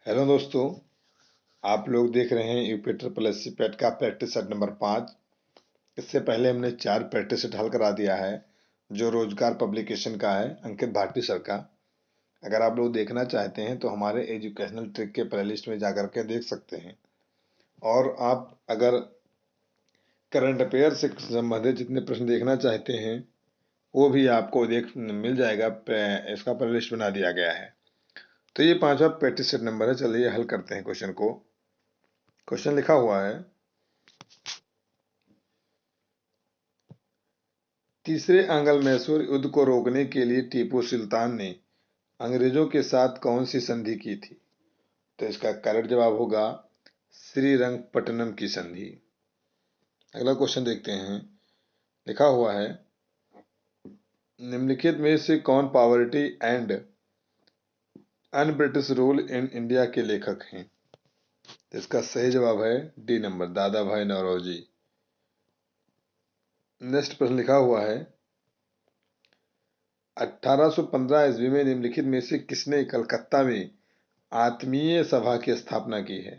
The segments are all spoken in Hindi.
हेलो दोस्तों, आप लोग देख रहे हैं यूपी ट्रिपल एस सी पेट का प्रैक्टिस सेट नंबर 5। इससे पहले हमने 4 प्रैक्टिस सेट हल करा दिया है जो रोजगार पब्लिकेशन का है, अंकित भाटी सर का। अगर आप लोग देखना चाहते हैं तो हमारे एजुकेशनल ट्रिक के प्लेलिस्ट में जाकर के देख सकते हैं। और आप अगर करंट अफेयर से संबंधित जितने प्रश्न देखना चाहते हैं वो भी आपको मिल जाएगा। इसका प्लेलिस्ट बना दिया गया है। तो ये 5वां प्रैक्टिस सेट नंबर है। चलिए हल करते हैं क्वेश्चन को। क्वेश्चन लिखा हुआ है, तीसरे आंग्ल मैसूर युद्ध को रोकने के लिए टीपू सुल्तान ने अंग्रेजों के साथ कौन सी संधि की थी? तो इसका करेक्ट जवाब होगा श्रीरंगपट्टनम की संधि। अगला क्वेश्चन देखते हैं। लिखा हुआ है, निम्नलिखित में से कौन poverty and un British rule in India के लेखक हैं? तो इसका सही जवाब है डी नंबर, दादा भाई नौरोजी। नेक्स्ट प्रश्न लिखा हुआ है, 1815 ईस्वी में निम्नलिखित में से किसने कलकत्ता में आत्मीय सभा की स्थापना की है?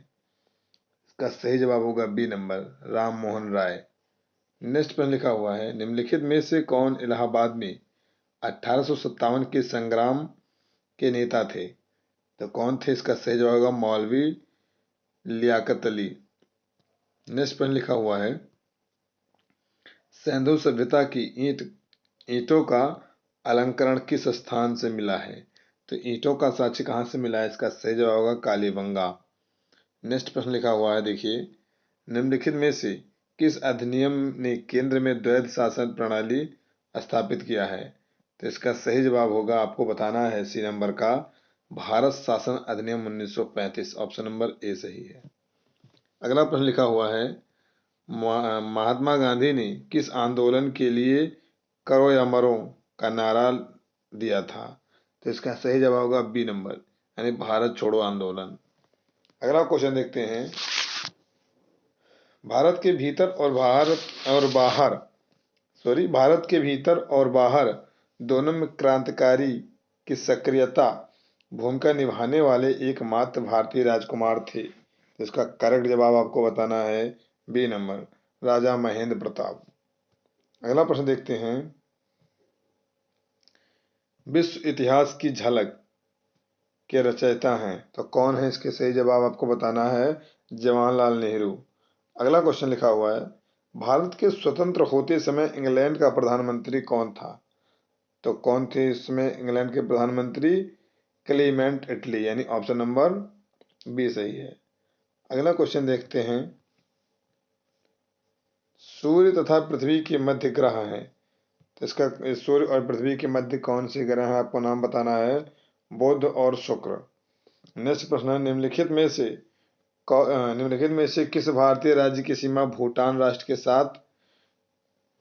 इसका सही जवाब होगा B number, Ram Mohan Roy. Next प्रश्न लिखा हुआ है, निम्नलिखित में से कौन इलाहाबाद में 1857 के संग्राम के नेता थे? तो कौन थे? इसका सही जवाब होगा मौलवी लियाकत अली। नेक्स्ट प्रश्न लिखा हुआ है, सिंधु सभ्यता की ईंटों का अलंकरण किस स्थान से मिला है? तो ईंटों का साक्ष्य कहाँ से मिला है? इसका सही जवाब होगा कालीबंगा। नेक्स्ट प्रश्न लिखा हुआ है, देखिए, निम्नलिखित में से किस अधिनियम ने केंद्र में द्वैध शासन प्रणाली स्थापित किया है? तो इसका सही जवाब होगा, आपको बताना है, सी नंबर का भारत शासन अधिनियम 1935। ऑप्शन नंबर ए सही है। अगला प्रश्न लिखा हुआ है, महात्मा गांधी ने किस आंदोलन के लिए करो या मरो का नारा दिया था? तो इसका सही जवाब होगा बी नंबर, यानी भारत छोड़ो आंदोलन। अगला क्वेश्चन देखते हैं, भारत के भीतर और बाहर दोनों में क्रांतिकारी की सक्रियता भूमिका निभाने वाले एकमात्र भारतीय राजकुमार थे। तो इसका करेक्ट जवाब आपको बताना है बी नंबर, राजा महेंद्र प्रताप। अगला प्रश्न देखते हैं, विश्व इतिहास की झलक के रचयिता हैं तो कौन है? इसके सही जवाब आपको बताना है जवाहरलाल नेहरू। अगला क्वेश्चन लिखा हुआ है, भारत के स्वतंत्र होते समय इंग्लैंड का प्रधानमंत्री कौन था? तो कौन थे इसमें इंग्लैंड के प्रधानमंत्री? क्लेमेंट इटली, यानी ऑप्शन नंबर बी सही है। अगला क्वेश्चन देखते हैं, सूर्य तथा पृथ्वी के मध्य ग्रह है तो इसका सूर्य और पृथ्वी के मध्य कौन से ग्रह है? आपको नाम बताना है, बुध और शुक्र। नेक्स्ट प्रश्न है, निम्नलिखित में से किस भारतीय राज्य की सीमा भूटान राष्ट्र के साथ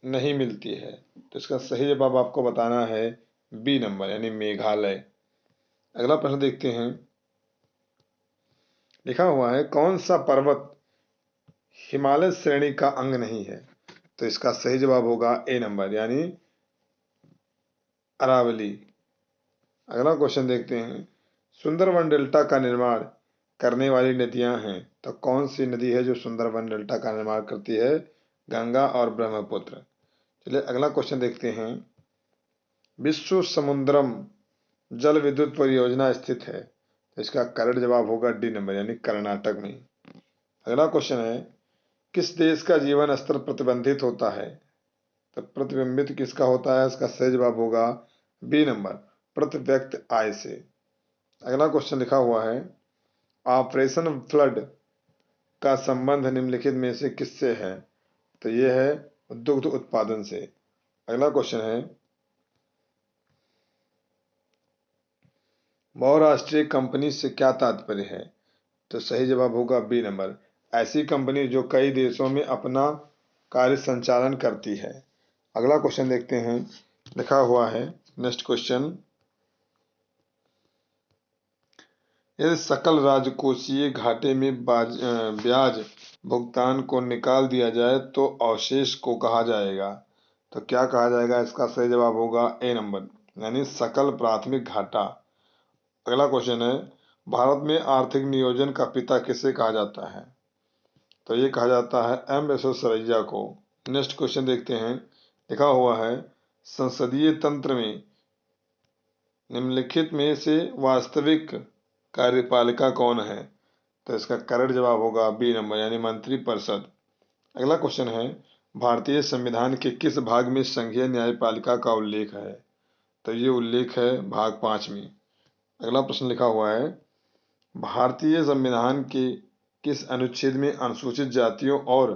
नहीं मिलती है? तो इसका सही जवाब आपको बताना है बी नंबर, यानी मेघालय। अगला प्रश्न देखते हैं, लिखा हुआ है, कौन सा पर्वत हिमालय श्रेणी का अंग नहीं है? तो इसका सही जवाब होगा ए नंबर, यानी अरावली। अगला क्वेश्चन देखते हैं, सुंदरबन डेल्टा का निर्माण करने वाली नदियां हैं तो कौन सी नदी है जो सुंदरबन डेल्टा का निर्माण करती है? गंगा और ब्रह्मपुत्र। चलिए अगला क्वेश्चन देखते हैं, विश्व समुद्रम जल विद्युत परियोजना स्थित है तो इसका करेक्ट जवाब होगा डी नंबर, यानी कर्नाटक में। अगला क्वेश्चन है, किस देश का जीवन स्तर प्रतिबंधित होता है? तो प्रतिबिंबित किसका होता है? इसका सही जवाब होगा बी नंबर, प्रति व्यक्ति आय से। अगला क्वेश्चन लिखा हुआ है, ऑपरेशन फ्लड का संबंध निम्नलिखित में से किससे है? तो यह है दुग्ध उत्पादन से। अगला क्वेश्चन है, बहुराष्ट्रीय कंपनी से क्या तात्पर्य है? तो सही जवाब होगा बी नंबर, ऐसी कंपनी जो कई देशों में अपना कार्य संचालन करती है। अगला क्वेश्चन देखते हैं, लिखा हुआ है, नेक्स्ट क्वेश्चन, यदि सकल राजकोषीय घाटे में ब्याज भुगतान को निकाल दिया जाए तो अवशेष को कहा जाएगा? तो क्या कहा जाएगा? इसका सही जवाब होगा ए नंबर, यानी सकल प्राथमिक घाटा। अगला क्वेश्चन है, भारत में आर्थिक नियोजन का पिता किसे कहा जाता है? तो ये कहा जाता है एम विश्वेश्वरैया को। नेक्स्ट क्वेश्चन देखते हैं। लिखा हुआ है, संसदीय तंत्र में निम्नलिखित में से वास्तविक कार्यपालिका कौन है? तो इसका करेक्ट जवाब होगा बी नंबर यानी मंत्रिपरिषद। अगला क्वेश्चन है, भारतीय संविधान के किस भाग में संघीय न्यायपालिका का उल्लेख है? तो ये उल्लेख है भाग 5 में। अगला प्रश्न लिखा हुआ है, भारतीय संविधान के किस अनुच्छेद में अनुसूचित जातियों और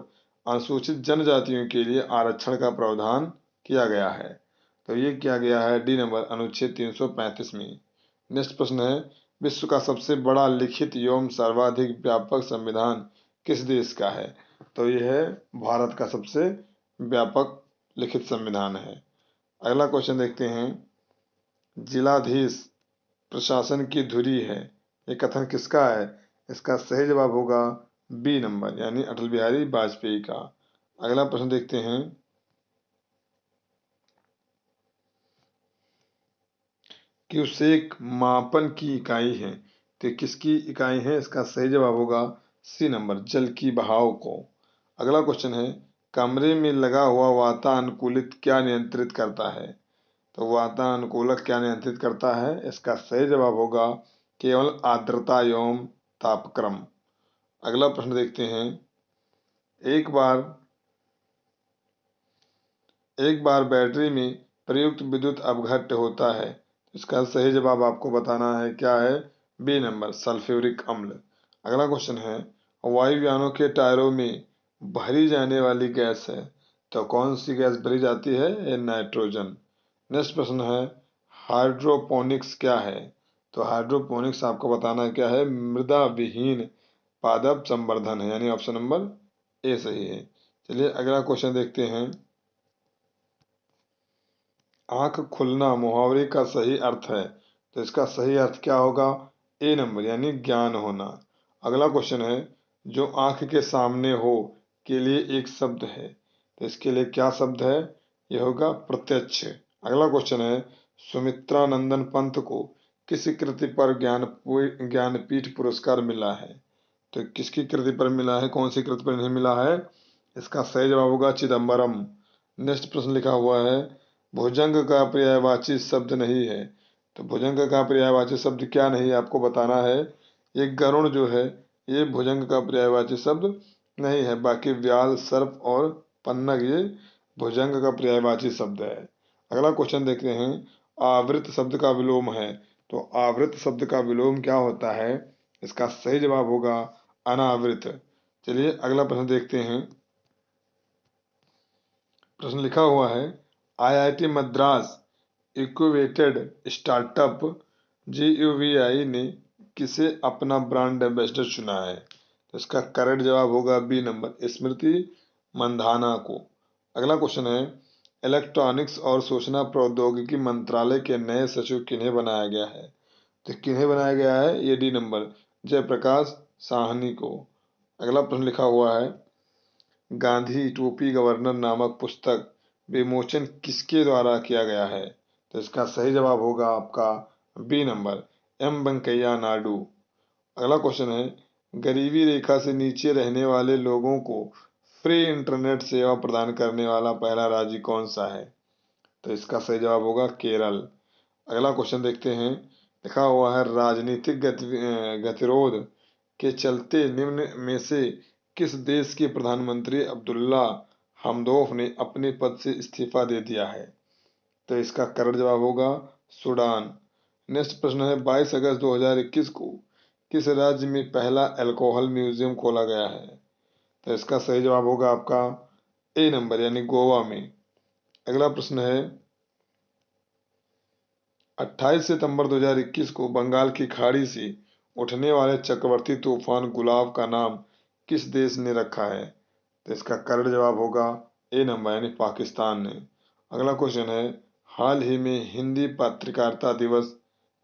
अनुसूचित जनजातियों के लिए आरक्षण का प्रावधान किया गया है? तो ये किया गया है डी नंबर अनुच्छेद 335 में। नेक्स्ट प्रश्न है, विश्व का सबसे बड़ा लिखित एवं सर्वाधिक व्यापक संविधान किस देश का है? तो यह है भारत का सबसे व्यापक लिखित संविधान है। अगला क्वेश्चन देखते हैं, जिलाधीश प्रशासन की धुरी है, ये कथन किसका है? इसका सही जवाब होगा बी नंबर यानी अटल बिहारी वाजपेयी का। अगला प्रश्न देखते हैं, क्यूसेक मापन की इकाई है, तो किसकी इकाई है? इसका सही जवाब होगा सी नंबर जल की बहाव को। अगला क्वेश्चन है, कमरे में लगा हुआ वातानुकूलित क्या नियंत्रित करता है? तो वातानुकूलक क्या नियंत्रित करता है? इसका सही जवाब होगा केवल आर्द्रता एवं तापक्रम। अगला प्रश्न देखते हैं, एक बार बैटरी में प्रयुक्त विद्युत अपघट्य होता है, इसका सही जवाब आपको बताना है, क्या है? बी नंबर सल्फ्यूरिक अम्ल। अगला क्वेश्चन है, वायुयानों के टायरों में भरी जाने वाली गैस है, तो कौन सी गैस भरी जाती है? ये नाइट्रोजन। नेक्स्ट प्रश्न है, हाइड्रोपोनिक्स क्या है? तो हाइड्रोपोनिक्स आपको बताना है क्या है? मृदा विहीन पादप संवर्धन है, यानी ऑप्शन नंबर ए सही है। चलिए अगला क्वेश्चन देखते हैं, आंख खुलना मुहावरे का सही अर्थ है, तो इसका सही अर्थ क्या होगा? ए नंबर यानी ज्ञान होना। अगला क्वेश्चन है, जो आंख के सामने हो के लिए एक शब्द है, तो इसके लिए क्या शब्द है? यह होगा प्रत्यक्ष। अगला क्वेश्चन है, सुमित्रानंदन पंत को किस कृति पर ज्ञानपीठ पुरस्कार मिला है? तो किसकी कृति पर मिला है, कौन सी कृति पर नहीं मिला है? इसका सही जवाब होगा चिदम्बरम। नेक्स्ट प्रश्न लिखा हुआ है, भुजंग का पर्यायवाची शब्द नहीं है, तो भुजंग का पर्यायवाची शब्द क्या नहीं, आपको बताना है। ये गरुण जो है ये भुजंग का पर्यायवाची शब्द नहीं है, बाकी व्याल, सर्प और पन्नग ये भुजंग का पर्यायवाची शब्द है। अगला क्वेश्चन देखते हैं, आवृत शब्द का विलोम है, तो आवृत शब्द का विलोम क्या होता है? इसका सही जवाब होगा अनावृत। चलिए अगला प्रश्न देखते हैं। प्रश्न लिखा हुआ है, आईआईटी मद्रास इक्यूवेटेड स्टार्टअप GUVI ने किसे अपना ब्रांड एम्बेसडर चुना है? तो इसका करेक्ट जवाब होगा बी नंबर स्मृति मंधाना को। अगला क्वेश्चन है, इलेक्ट्रॉनिक्स और सूचना प्रौद्योगिकी मंत्रालय के नए सचिव किन्हें बनाया गया है? तो किन्हें बनाया गया है? ये डी नंबर जयप्रकाश साहनी को। अगला प्रश्न लिखा हुआ है, गांधी टोपी गवर्नर नामक पुस्तक विमोचन किसके द्वारा किया गया है? तो इसका सही जवाब होगा आपका B number M Venkaiah Naidu. अगला क्वेश्चन है, गरीबी रेखा से नीचे रहने वाले लोगों को फ्री इंटरनेट सेवा प्रदान करने वाला पहला राज्य कौन सा है? तो इसका सही जवाब होगा केरल। अगला क्वेश्चन देखते हैं, लिखा हुआ है, राजनीतिक गतिरोध के चलते निम्न में से किस देश के प्रधानमंत्री अब्दुल्ला हमदौफ ने अपने पद से इस्तीफा दे दिया है? तो इसका करेक्ट जवाब होगा सूडान। नेक्स्ट प्रश्न है, 22 अगस्त 2021 को किस राज्य में पहला अल्कोहल म्यूजियम खोला गया है? तो इसका सही जवाब होगा आपका ए नंबर यानी गोवा में। अगला प्रश्न है, 28 सितंबर 2021 को बंगाल की खाड़ी से उठने वाले चक्रवाती तूफान गुलाब का नाम किस देश ने रखा है? तो इसका करेक्ट जवाब होगा ए नंबर यानी पाकिस्तान ने। अगला क्वेश्चन है, हाल ही में हिंदी पत्रकारिता दिवस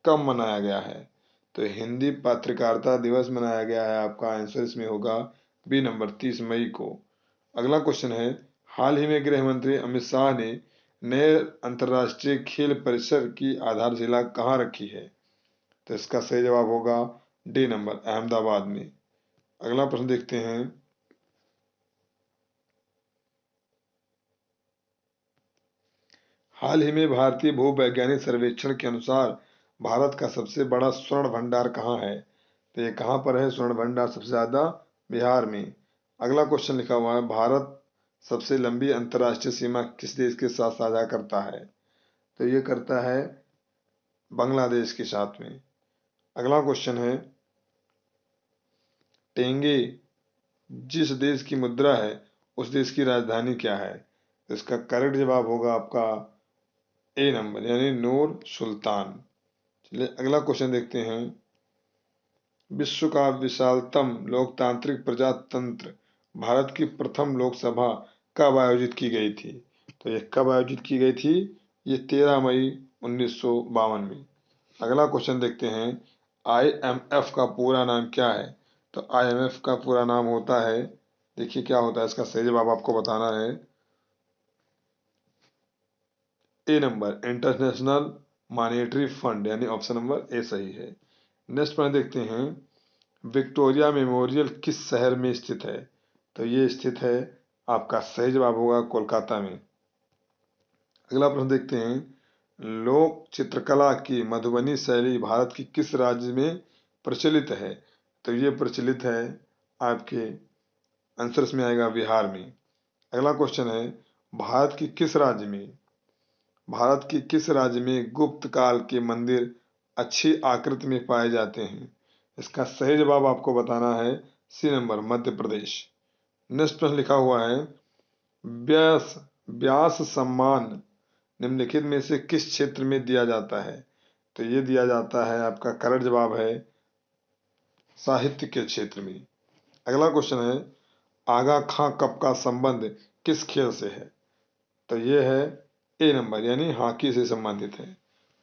कब मनाया गया है? तो हिंदी पत्रकारिता दिवस मनाया गया है, आपका आंसर इसमें होगा बी नंबर 30 मई को। अगला क्वेश्चन है, हाल ही में गृह मंत्री अमित शाह ने नए अंतर्राष्ट्रीय खेल परिसर की आधारशिला कहाँ रखी है? तो इसका सही जवाब होगा डी नंबर अहमदाबाद में। अगला प्रश्न देखते हैं। हाल ही में भारतीय भूवैज्ञानिक सर्वेक्षण के अनुसार भारत का सबसे बड़ा स्वर्ण भंडार कहाँ है? तो ये कहाँ पर है स्वर्ण भंडार सबसे ज्यादा? बिहार में। अगला क्वेश्चन लिखा हुआ है, भारत सबसे लंबी अंतर्राष्ट्रीय सीमा किस देश के साथ साझा करता है? तो ये करता है बांग्लादेश के साथ में। अगला क्वेश्चन है, टेंगे जिस देश की मुद्रा है उस देश की राजधानी क्या है? तो इसका करेक्ट जवाब होगा आपका ए नंबर यानी नूर सुल्तान। चलिए अगला क्वेश्चन देखते हैं। विश्व का विशालतम लोकतांत्रिक प्रजातंत्र भारत की प्रथम लोकसभा कब आयोजित की गई थी? तो ये कब आयोजित की गई थी? ये 13 मई 1952 में। अगला क्वेश्चन देखते हैं। IMF का पूरा नाम क्या है? तो IMF का पूरा नाम होता है, देखिए क्या होता है, इसका सही जवाब आपको बताना है। ए नंबर इंटरनेशनल मॉनेटरी फंड यानी ऑप्शन नंबर ए सही है। नेक्स्ट पॉइंट देखते हैं। विक्टोरिया मेमोरियल किस शहर में स्थित है? तो ये स्थित है, आपका सही जवाब होगा कोलकाता में। अगला प्रश्न देखते हैं। लोक चित्रकला की मधुबनी शैली भारत की किस राज्य में प्रचलित है? तो ये प्रचलित है आपके आंसर्स में आएगा बिहार में। अगला क्वेश्चन है, भारत की किस राज्य में गुप्त काल के मंदिर अच्छी आकृति में पाए जाते हैं? इसका सही जवाब आपको बताना है, सी नंबर मध्य प्रदेश। नेक्स्ट प्रश्न लिखा हुआ है, व्यास व्यास सम्मान निम्नलिखित में से किस क्षेत्र में दिया जाता है? तो ये दिया जाता है, आपका करेक्ट जवाब है साहित्य के क्षेत्र में। अगला क्वेश्चन है, आगा खां कप का संबंध किस खेल से है? तो ये है ए नंबर यानी हॉकी से संबंधित है।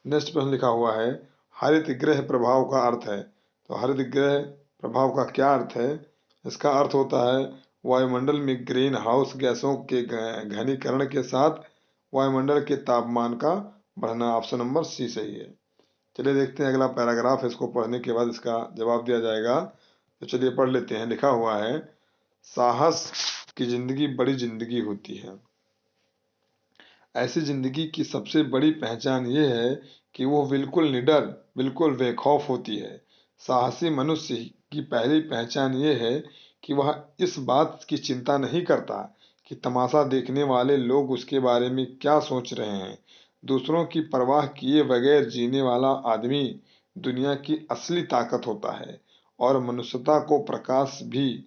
नेक्स्ट प्रश्न लिखा हुआ है, हरित गृह प्रभाव का अर्थ है। तो हरित गृह प्रभाव का क्या अर्थ है? इसका अर्थ होता है वायुमंडल में ग्रीन हाउस गैसों के घनीकरण के साथ वायुमंडल के तापमान का बढ़ना। ऑप्शन नंबर सी सही है। चलिए देखते हैं अगला पैराग्राफ, इसको पढ़ने के बाद इसका जवाब दिया जाएगा। तो चलिए पढ़ लेते हैं। लिखा हुआ है, साहस की जिंदगी बड़ी जिंदगी होती है। ऐसी जिंदगी की सबसे बड़ी पहचान ये है कि वो बिल्कुल निडर, बिल्कुल बेखौफ होती है। साहसी मनुष्य की पहली पहचान ये है कि वह इस बात की चिंता नहीं करता कि तमाशा देखने वाले लोग उसके बारे में क्या सोच रहे हैं। दूसरों की परवाह किए बगैर जीने वाला आदमी दुनिया की असली ताकत होता है, और मनुष्यता को प्रकाश भी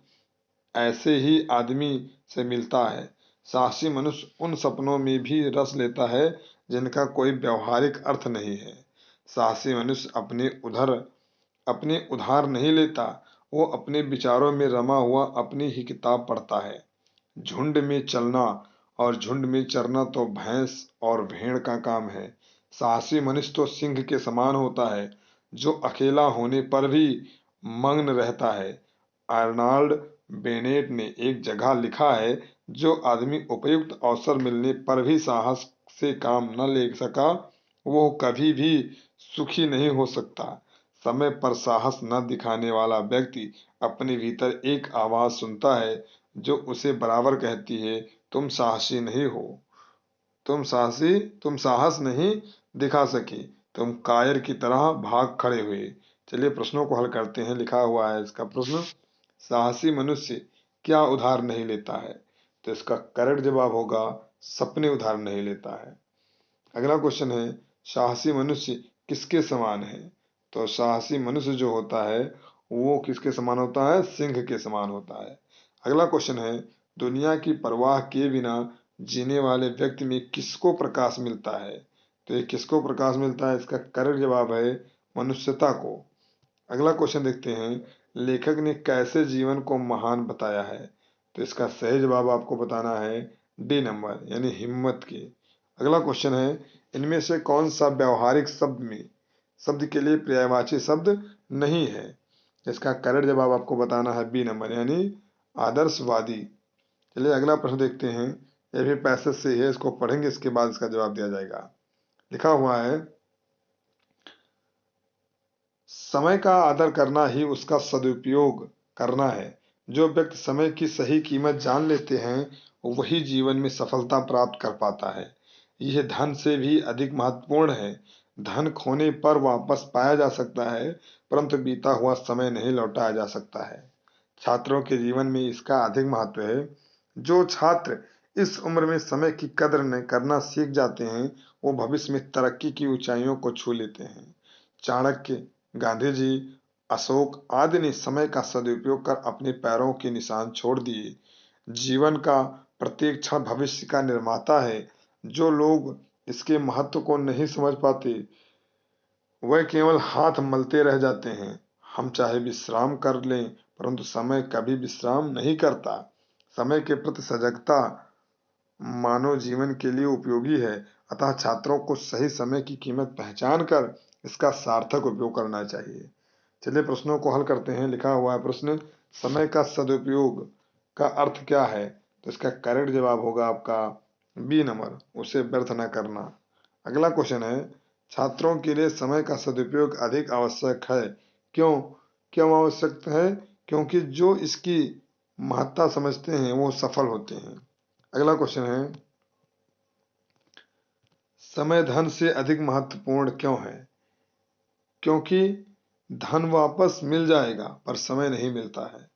ऐसे ही आदमी से मिलता है। साहसी मनुष्य उन सपनों में भी रस लेता है जिनका कोई व्यवहारिक अर्थ नहीं है। साहसी मनुष्य अपने उधार नहीं लेता, वो अपने विचारों में रमा हुआ अपनी ही किताब पढ़ता है। झुंड में चलना और झुंड में चरना तो भैंस और भेड़ का काम है। साहसी मनुष्य तो सिंह के समान होता है, जो अकेला होने पर भी मग्न रहता है। आर्नाल्ड बेनेट ने एक जगह लिखा है, जो आदमी उपयुक्त अवसर मिलने पर भी साहस से काम न ले सका, वो कभी भी सुखी नहीं हो सकता। समय पर साहस न दिखाने वाला व्यक्ति अपने भीतर एक आवाज सुनता है, जो उसे बराबर कहती है, तुम साहसी नहीं हो, तुम साहस नहीं दिखा सके, तुम कायर की तरह भाग खड़े हुए। चलिए प्रश्नों को हल करते हैं। लिखा हुआ है इसका प्रश्न, साहसी मनुष्य क्या उधार नहीं लेता है? तो इसका करेक्ट जवाब होगा सपने उधार नहीं लेता है। अगला क्वेश्चन है, साहसी मनुष्य किसके समान है? तो साहसी मनुष्य जो होता है वो किसके समान होता है? सिंह के समान होता है। अगला क्वेश्चन है, दुनिया की परवाह किए बिना जीने वाले व्यक्ति में किसको प्रकाश मिलता है? तो ये किसको प्रकाश मिलता है? इसका करेक्ट जवाब है मनुष्यता को। अगला क्वेश्चन देखते हैं, लेखक ने कैसे जीवन को महान बताया है? तो इसका सही जवाब आपको बताना है, डी नंबर यानी हिम्मत के। अगला क्वेश्चन है, इनमें से कौन सा व्यवहारिक शब्द के लिए पर्यायवाची शब्द नहीं है? इसका करेक्ट जवाब आपको बताना है बी नंबर यानी आदर्शवादी। चलिए अगला प्रश्न देखते हैं। यह भी पैसेज से है, इसको पढ़ेंगे, इसके बाद इसका जवाब दिया जाएगा। लिखा हुआ है, समय का आदर करना ही उसका सदुपयोग करना है। जो व्यक्ति समय की सही कीमत जान लेते हैं, वही जीवन में सफलता प्राप्त कर पाता है। यह धन से भी अधिक महत्वपूर्ण है। धन खोने पर वापस पाया जा सकता है, परंतु बीता हुआ समय नहीं लौटाया जा सकता है। छात्रों के जीवन में इसका अधिक महत्व है। जो छात्र इस उम्र में समय की कदर न करना सीख जाते हैं, वो भविष्य में तरक्की की ऊंचाइयों को छू लेते हैं। चाणक्य, गांधी जी, अशोक आदि ने समय का सदुपयोग कर अपने पैरों के निशान छोड़ दिए। जीवन का प्रत्येक क्षण भविष्य का निर्माता है। जो लोग इसके महत्व को नहीं समझ पाते, वह केवल हाथ मलते रह जाते हैं। हम चाहे विश्राम कर लें, परंतु समय कभी विश्राम नहीं करता। समय के प्रति सजगता मानव जीवन के लिए उपयोगी है। अतः छात्रों को सही समय की कीमत पहचान कर इसका सार्थक उपयोग करना चाहिए। चलिए प्रश्नों को हल करते हैं। लिखा हुआ है प्रश्न, समय का सदुपयोग का अर्थ क्या है? तो इसका करेक्ट जवाब होगा आपका बी नंबर, उसे व्यर्थ न करना। अगला क्वेश्चन है, छात्रों के लिए समय का सदुपयोग अधिक आवश्यक है। क्यों? क्यों आवश्यक है? क्योंकि जो इसकी महत्ता समझते हैं वो सफल होते हैं। अगला क्वेश्चन है, समय धन से अधिक महत्वपूर्ण क्यों है? क्योंकि धन वापस मिल जाएगा पर समय नहीं मिलता है।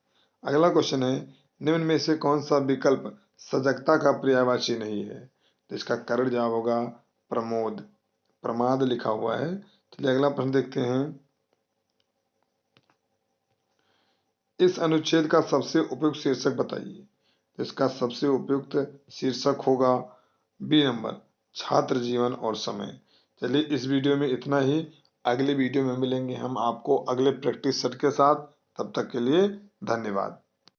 अगला क्वेश्चन है, निम्न में से कौन सा विकल्प सजगता का पर्यायवाची नहीं है? तो इसका करेक्ट जवाब होगा प्रमोद, प्रमाद लिखा हुआ है। चलिए अगला प्रश्न देखते हैं। इस अनुच्छेद का सबसे उपयुक्त शीर्षक बताइए। तो इसका सबसे उपयुक्त शीर्षक होगा बी नंबर, छात्र जीवन और समय। चलिए इस वीडियो में इतना ही। अगले वीडियो में मिलेंगे हम आपको अगले प्रैक्टिस सेट के साथ। तब तक के लिए धन्यवाद।